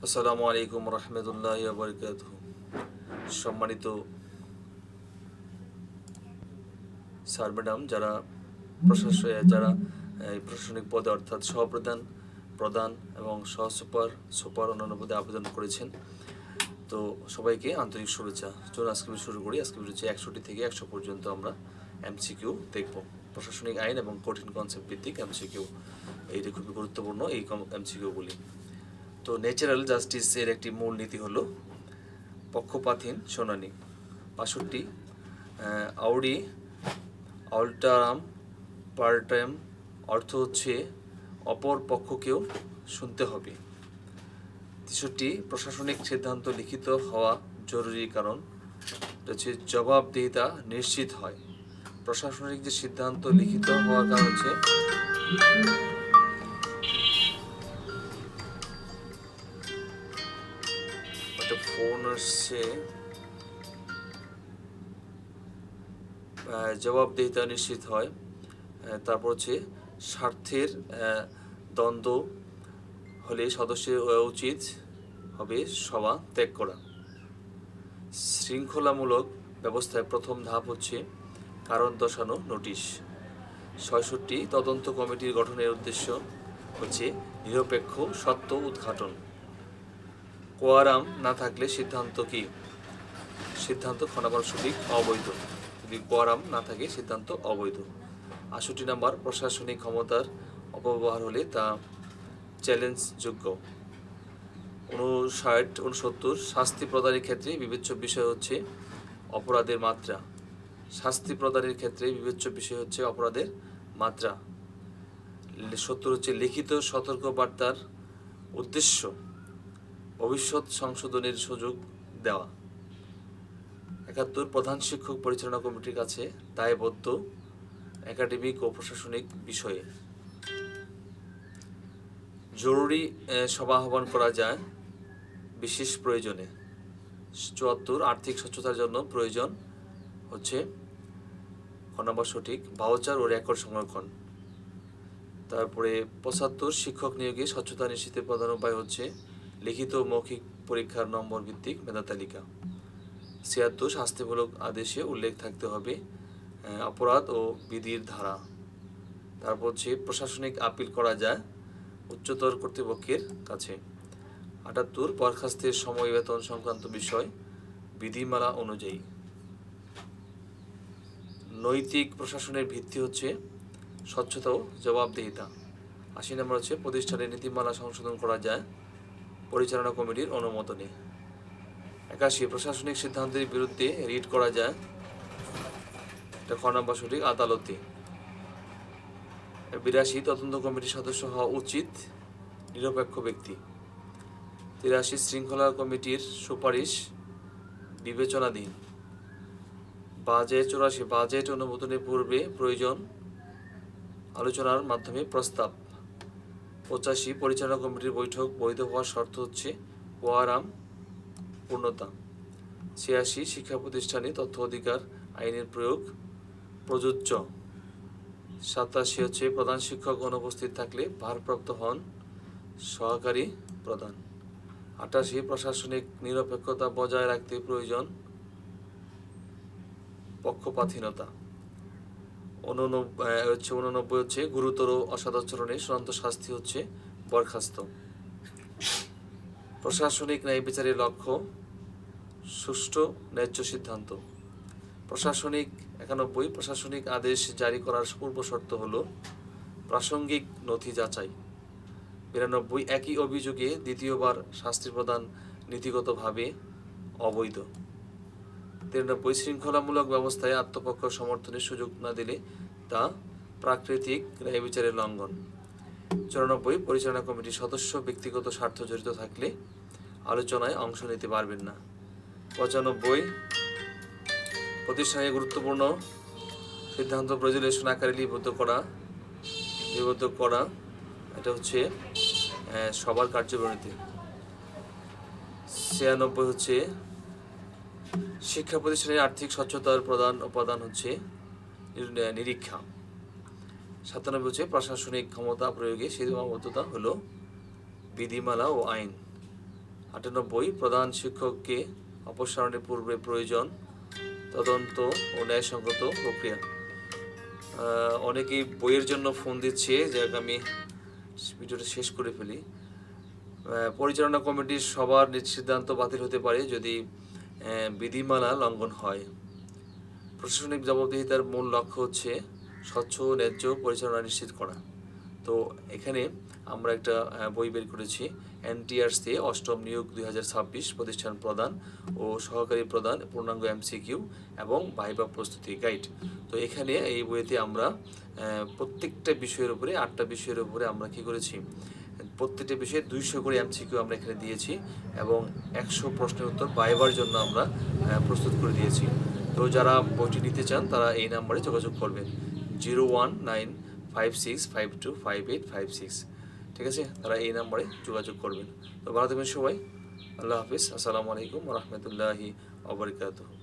আসসালামু আলাইকুম রহমতুল্লাহি ওয়া বারাকাতুহু। সম্মানিত স্যার ম্যাডাম, যারা প্রশাসনিক পদে অর্থাৎ সহপ্রধান, প্রধান এবং সুপার অন্যান্য পদে আবেদন করেছেন, তো সবাইকে আন্তরিক শুভেচ্ছা। চলুন আজকে শুরু করি। আজকে হচ্ছে 100টি থেকে 100 পর্যন্ত আমরা এমসিকিউ দেখব। প্রশাসনিক আইন এবং কঠিন কনসেপ্ট ভিত্তিক এমসিকিউ, এইটা খুবই গুরুত্বপূর্ণ এই এমসিকিউগুলি। তো ন্যাচারাল জাস্টিসের একটি মূল নীতি হলো পক্ষপাতহীন শুনানি। ৬২ আউডি অল্টারাম পার্টাম অর্থ হচ্ছে অপর পক্ষকেও শুনতে হবে। ৬৩ প্রশাসনিক সিদ্ধান্ত লিখিত হওয়া জরুরি, কারণ হচ্ছে জবাবদিহিতা নিশ্চিত হয়। প্রশাসনিক যে সিদ্ধান্ত লিখিত হওয়ার কারণ হচ্ছে একটা ফোন আসছে, জবাবদিহিতা নিশ্চিত হয়। তারপর হচ্ছে স্বার্থের দ্বন্দ্ব হলে সদস্যের উচিত হবে সভা ত্যাগ করা। শৃঙ্খলামূলক ব্যবস্থায় প্রথম ধাপ হচ্ছে কারণ দর্শানো নোটিশ। ৬৬ তদন্ত কমিটির গঠনের উদ্দেশ্য হচ্ছে নিরপেক্ষ সত্য উদ্ঘাটন। কোয়ারাম না থাকলে সিদ্ধান্ত ক্ষণাবার সঠিক অবৈধ। যদি কোয়ারাম না থাকে সিদ্ধান্ত অবৈধ। ৬৮ নম্বর প্রশাসনিক ক্ষমতার অপব্যবহার হলে তা চ্যালেঞ্জযোগ্য। ৬৯ শাস্তি প্রদানের ক্ষেত্রে বিবেচ্য বিষয় হচ্ছে অপরাধের মাত্রা। শাস্তি প্রদানের ক্ষেত্রে বিবেচ্য বিষয় হচ্ছে অপরাধের মাত্রা। ৭০ হচ্ছে লিখিত সতর্কবার্তার উদ্দেশ্য ভবিষ্যৎ সংশোধনের সুযোগ দেওয়া। ৭১ প্রধান শিক্ষক পরিচালনা কমিটির কাছে দায়বদ্ধ একাডেমিক ও প্রশাসনিক বিষয়ে। জরুরি সভা আহ্বান করা যায় বিশেষ প্রয়োজনে। ৭৪ আর্থিক স্বচ্ছতার জন্য প্রয়োজন হচ্ছে নম্বর সঠিক ভাউচার ও রেকর্ড সংরক্ষণ। তারপরে ৭৫ শিক্ষক নিয়োগে স্বচ্ছতা নিশ্চিতের প্রধান উপায় হচ্ছে লিখিত ও মৌখিক পরীক্ষার নম্বর ভিত্তিক মেধা তালিকা। ৭৬ শাস্তিমূলক আদেশে উল্লেখ থাকতে হবে অপরাধ ও বিধির ধারা। তারপর হচ্ছে প্রশাসনিক আপিল করা যায় উচ্চতর কর্তৃপক্ষের কাছে। ৭৮ বরখাস্তের সময় বেতন সংক্রান্ত বিষয় বিধিমালা অনুযায়ী। নৈতিক প্রশাসনের ভিত্তি হচ্ছে স্বচ্ছতা ও জবাবদিহিতা। ৮০ নম্বর হচ্ছে প্রতিষ্ঠানের নীতিমালা সংশোধন করা যায় পরিচালনা কমিটির অনুমোদনে। ৮১ প্রশাসনিক সিদ্ধান্তের বিরুদ্ধে রিট করা যায়, এটা খ নম্বর সঠিক, আদালতে। ৮২ তদন্ত কমিটির সদস্য হওয়া উচিত নিরপেক্ষ ব্যক্তি। ৮৩ শৃঙ্খলা কমিটির সুপারিশ বিবেচনাধীন। ৮৪ বাজেট অনুমোদনের পূর্বে প্রয়োজন আলোচনার মাধ্যমে প্রস্তাব। ৮৫ পরিচালনা কমিটির বৈঠক বৈধ হওয়ার শর্ত হচ্ছে কোয়ারাম পূর্ণতা। ৮৬ শিক্ষা প্রতিষ্ঠানে তথ্য অধিকার আইনের প্রয়োগ প্রযোজ্য। ৮৭ হচ্ছে প্রধান শিক্ষক অনুপস্থিত থাকলে ভারপ্রাপ্ত হন সহকারী প্রধান। ৮৮ প্রশাসনিক নিরপেক্ষতা বজায় রাখতে প্রয়োজন পক্ষপাতহীনতা। ৮৯ হচ্ছে গুরুতর অসদাচরণে চূড়ান্ত শাস্তি হচ্ছে বরখাস্ত। প্রশাসনিক ন্যায় বিচারের লক্ষ্য সুষ্ঠু ন্যায্য সিদ্ধান্ত। ৯১ প্রশাসনিক আদেশ জারি করার পূর্ব শর্ত হল প্রাসঙ্গিক নথি যাচাই। ৯২ একই অভিযোগে দ্বিতীয়বার শাস্তি প্রদান নীতিগতভাবে অবৈধ। ৯৩ শৃঙ্খলামূলক ব্যবস্থায় আত্মপক্ষ সমর্থনের সুযোগ না দিলে তা প্রাকৃতিক ন্যায় বিচারের লঙ্ঘন। ৯৪ পরিচালনা কমিটির সদস্য ব্যক্তিগত স্বার্থ জড়িত থাকলে আলোচনায় অংশ নিতে পারবেন না। ৯৫ প্রতিষ্ঠানে গুরুত্বপূর্ণ সিদ্ধান্ত প্রেজুলেশন আকারে লিপিবদ্ধ করা, এটা হচ্ছে সবার কার্যবিরতি। ৯৬ হচ্ছে শিক্ষা প্রতিষ্ঠানের আর্থিক স্বচ্ছতার প্রধান উপাদান হচ্ছে নিরীক্ষা। ৯৭ হচ্ছে প্রশাসনিক ক্ষমতা প্রয়োগে সীমাবদ্ধতা হলো বিধিমালা ও আইন। 98 প্রধান শিক্ষককে অপসারণের পূর্বে প্রয়োজন তদন্ত ও ন্যায়সঙ্গত প্রক্রিয়া। অনেকেই বইয়ের জন্য ফোন দিচ্ছে, যাক আমি ভিডিওটা শেষ করে ফেলি। পরিচালনা কমিটির সবার সিদ্ধান্ত বাতিল হতে পারে যদি বিধিমালা লঙ্ঘন হয়। প্রশাসনিক জবাবদিহিতার মূল লক্ষ্য হচ্ছে স্বচ্ছ ও ন্যায্য পরিচালনা নিশ্চিত করা। তো এখানে আমরা একটা বই বের করেছি, NTRC অষ্টম নিয়োগ 2026 প্রতিষ্ঠান প্রদান ও সহকারী প্রদান পূর্ণাঙ্গ MCQ এবং ভাইভা প্রস্তুতি গাইড। তো এখানে এই বইতে আমরা প্রত্যেকটা বিষয়ের উপরে 8টা বিষয়ের উপরে আমরা কি করেছি, প্রত্যেকটা বিষয়ে 200 করে MCQ আমরা এখানে দিয়েছি এবং 100 প্রশ্নের উত্তর ভাইভার জন্য আমরা প্রস্তুত করে দিয়েছি। তো যারা বইটি নিতে চান তারা এই নাম্বারে যোগাযোগ করবেন 01956525856। ঠিক আছে, তারা এই নাম্বারে যোগাযোগ করবেন। তো ভালো থাকবেন সবাই। আল্লাহ হাফিজ। আসসালামু আলাইকুম ওয়া রাহমাতুল্লাহি ওয়া বারাকাতুহু।